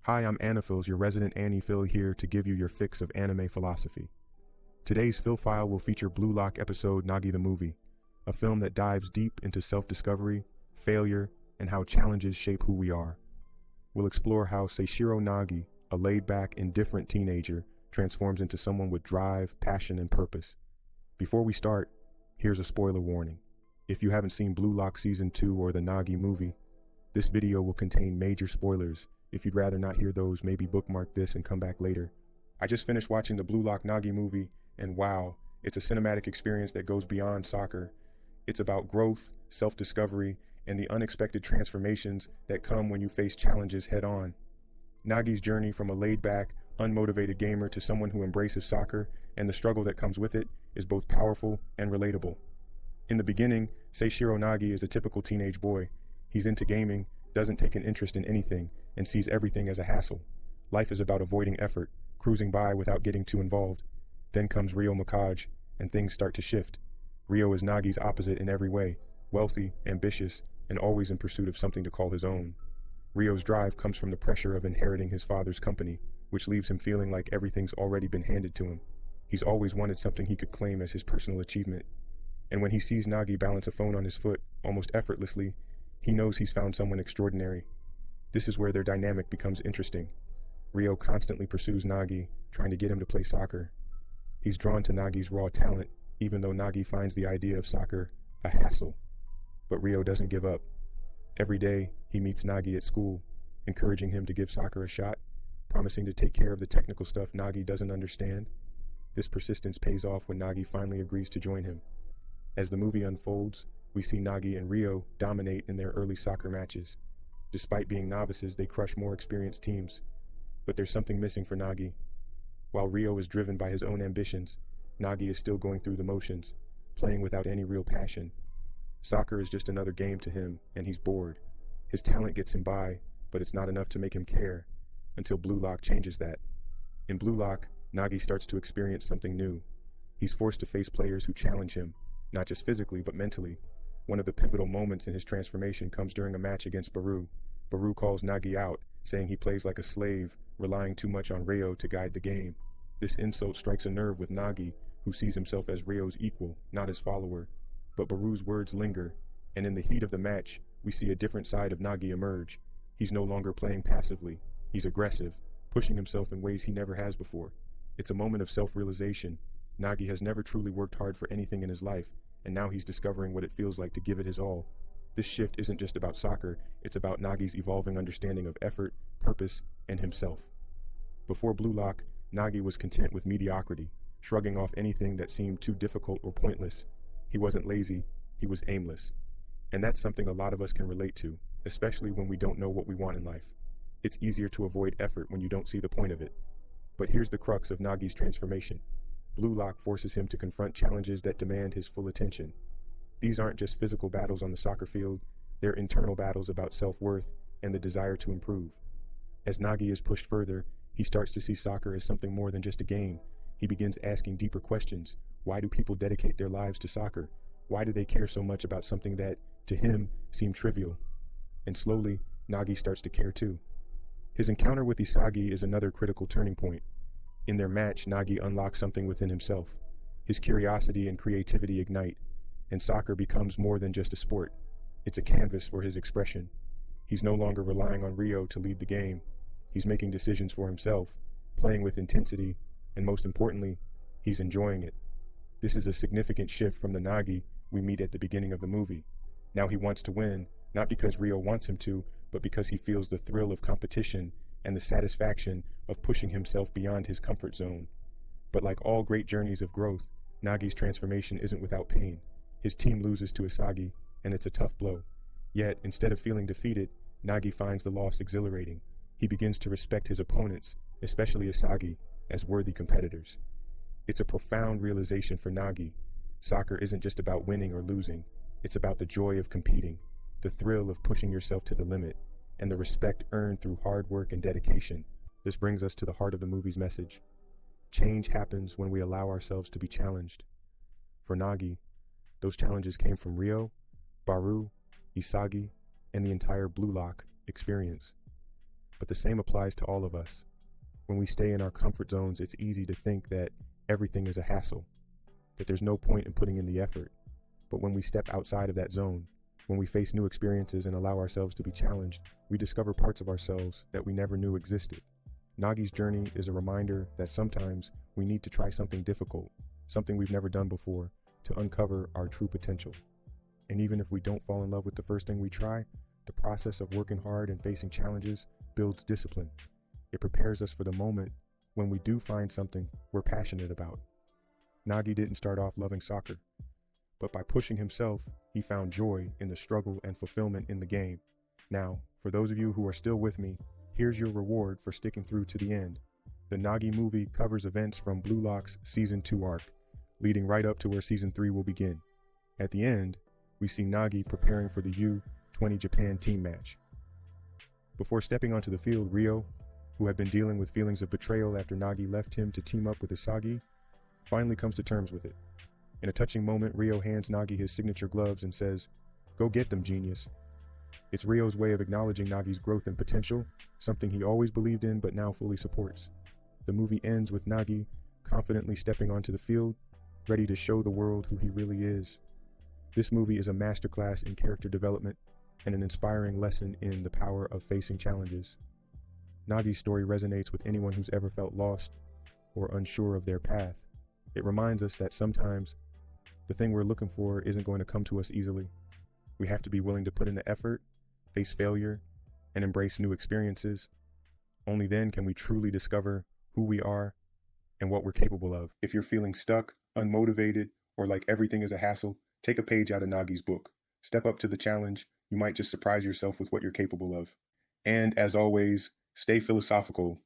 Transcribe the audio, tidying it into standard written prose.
Hi, I'm Anifils, your resident Annie Phil here to give you your fix of anime philosophy. Today's Phil File will feature Blue Lock episode Nagi the Movie, a film that dives deep into self-discovery, failure, and how challenges shape who we are. We'll explore how Seishiro Nagi, a laid-back, indifferent teenager, transforms into someone with drive, passion, and purpose. Before we start, here's a spoiler warning. If you haven't seen Blue Lock Season 2 or the Nagi movie, this video will contain major spoilers. If you'd rather not hear those, maybe bookmark this and come back later. I just finished watching the Blue Lock Nagi movie, and wow, it's a cinematic experience that goes beyond soccer. It's about growth, self-discovery, and the unexpected transformations that come when you face challenges head-on. Nagi's journey from a laid-back, unmotivated gamer to someone who embraces soccer and the struggle that comes with it is both powerful and relatable. In the beginning, Seishiro Nagi is a typical teenage boy. He's into gaming, doesn't take an interest in anything, and sees everything as a hassle. Life is about avoiding effort, cruising by without getting too involved. Then comes Ryo Mikage, and things start to shift. Ryo is Nagi's opposite in every way, wealthy, ambitious, and always in pursuit of something to call his own. Ryo's drive comes from the pressure of inheriting his father's company, which leaves him feeling like everything's already been handed to him. He's always wanted something he could claim as his personal achievement. And when he sees Nagi balance a phone on his foot, almost effortlessly, he knows he's found someone extraordinary. This is where their dynamic becomes interesting. Ryo constantly pursues Nagi, trying to get him to play soccer. He's drawn to Nagi's raw talent, even though Nagi finds the idea of soccer a hassle. But Ryo doesn't give up. Every day, he meets Nagi at school, encouraging him to give soccer a shot, promising to take care of the technical stuff Nagi doesn't understand. This persistence pays off when Nagi finally agrees to join him. As the movie unfolds, we see Nagi and Ryo dominate in their early soccer matches. Despite being novices, they crush more experienced teams. But there's something missing for Nagi. While Ryo is driven by his own ambitions, Nagi is still going through the motions, playing without any real passion. Soccer is just another game to him, and he's bored. His talent gets him by, but it's not enough to make him care, until Blue Lock changes that. In Blue Lock, Nagi starts to experience something new. He's forced to face players who challenge him, not just physically, but mentally. One of the pivotal moments in his transformation comes during a match against Baru. Baru calls Nagi out, saying he plays like a slave, relying too much on Ryo to guide the game. This insult strikes a nerve with Nagi, who sees himself as Ryo's equal, not his follower. But Baru's words linger, and in the heat of the match, we see a different side of Nagi emerge. He's no longer playing passively. He's aggressive, pushing himself in ways he never has before. It's a moment of self-realization. Nagi has never truly worked hard for anything in his life, and now he's discovering what it feels like to give it his all. This shift isn't just about soccer, it's about Nagi's evolving understanding of effort, purpose, and himself. Before Blue Lock, Nagi was content with mediocrity, shrugging off anything that seemed too difficult or pointless. He wasn't lazy, he was aimless. And that's something a lot of us can relate to, especially when we don't know what we want in life. It's easier to avoid effort when you don't see the point of it. But here's the crux of Nagi's transformation. Blue Lock forces him to confront challenges that demand his full attention. These aren't just physical battles on the soccer field, they're internal battles about self-worth and the desire to improve. As Nagi is pushed further, he starts to see soccer as something more than just a game. He begins asking deeper questions. Why do people dedicate their lives to soccer? Why do they care so much about something that, to him, seemed trivial? And slowly, Nagi starts to care too. His encounter with Isagi is another critical turning point. In their match, Nagi unlocks something within himself. His curiosity and creativity ignite, and soccer becomes more than just a sport. It's a canvas for his expression. He's no longer relying on Ryo to lead the game. He's making decisions for himself, playing with intensity, and most importantly, he's enjoying it. This is a significant shift from the Nagi we meet at the beginning of the movie. Now he wants to win, not because Ryo wants him to, but because he feels the thrill of competition and the satisfaction of pushing himself beyond his comfort zone. But like all great journeys of growth, Nagi's transformation isn't without pain. His team loses to Isagi, and it's a tough blow. Yet, instead of feeling defeated, Nagi finds the loss exhilarating. He begins to respect his opponents, especially Isagi, as worthy competitors. It's a profound realization for Nagi. Soccer isn't just about winning or losing. It's about the joy of competing, the thrill of pushing yourself to the limit, and the respect earned through hard work and dedication. This brings us to the heart of the movie's message. Change happens when we allow ourselves to be challenged. For Nagi, those challenges came from Ryo, Baru, Isagi, and the entire Blue Lock experience. But the same applies to all of us. When we stay in our comfort zones, it's easy to think that everything is a hassle, that there's no point in putting in the effort. But when we step outside of that zone, when we face new experiences and allow ourselves to be challenged, we discover parts of ourselves that we never knew existed. Nagi's journey is a reminder that sometimes we need to try something difficult, something we've never done before, to uncover our true potential. And even if we don't fall in love with the first thing we try, the process of working hard and facing challenges builds discipline. It prepares us for the moment when we do find something we're passionate about. Nagi didn't start off loving soccer, but by pushing himself, he found joy in the struggle and fulfillment in the game. Now, for those of you who are still with me, here's your reward for sticking through to the end. The Nagi movie covers events from Blue Lock's Season 2 arc, leading right up to where Season 3 will begin. At the end, we see Nagi preparing for the U-20 Japan team match. Before stepping onto the field, Ryo, who had been dealing with feelings of betrayal after Nagi left him to team up with Isagi, finally comes to terms with it. In a touching moment, Ryo hands Nagi his signature gloves and says, "Go get them, genius." It's Ryo's way of acknowledging Nagi's growth and potential, something he always believed in but now fully supports. The movie ends with Nagi confidently stepping onto the field, ready to show the world who he really is. This movie is a masterclass in character development and an inspiring lesson in the power of facing challenges. Nagi's story resonates with anyone who's ever felt lost or unsure of their path. It reminds us that sometimes the thing we're looking for isn't going to come to us easily. We have to be willing to put in the effort, face failure, and embrace new experiences. Only then can we truly discover who we are and what we're capable of. If you're feeling stuck, unmotivated, or like everything is a hassle, take a page out of Nagi's book. Step up to the challenge. You might just surprise yourself with what you're capable of. And as always, stay philosophical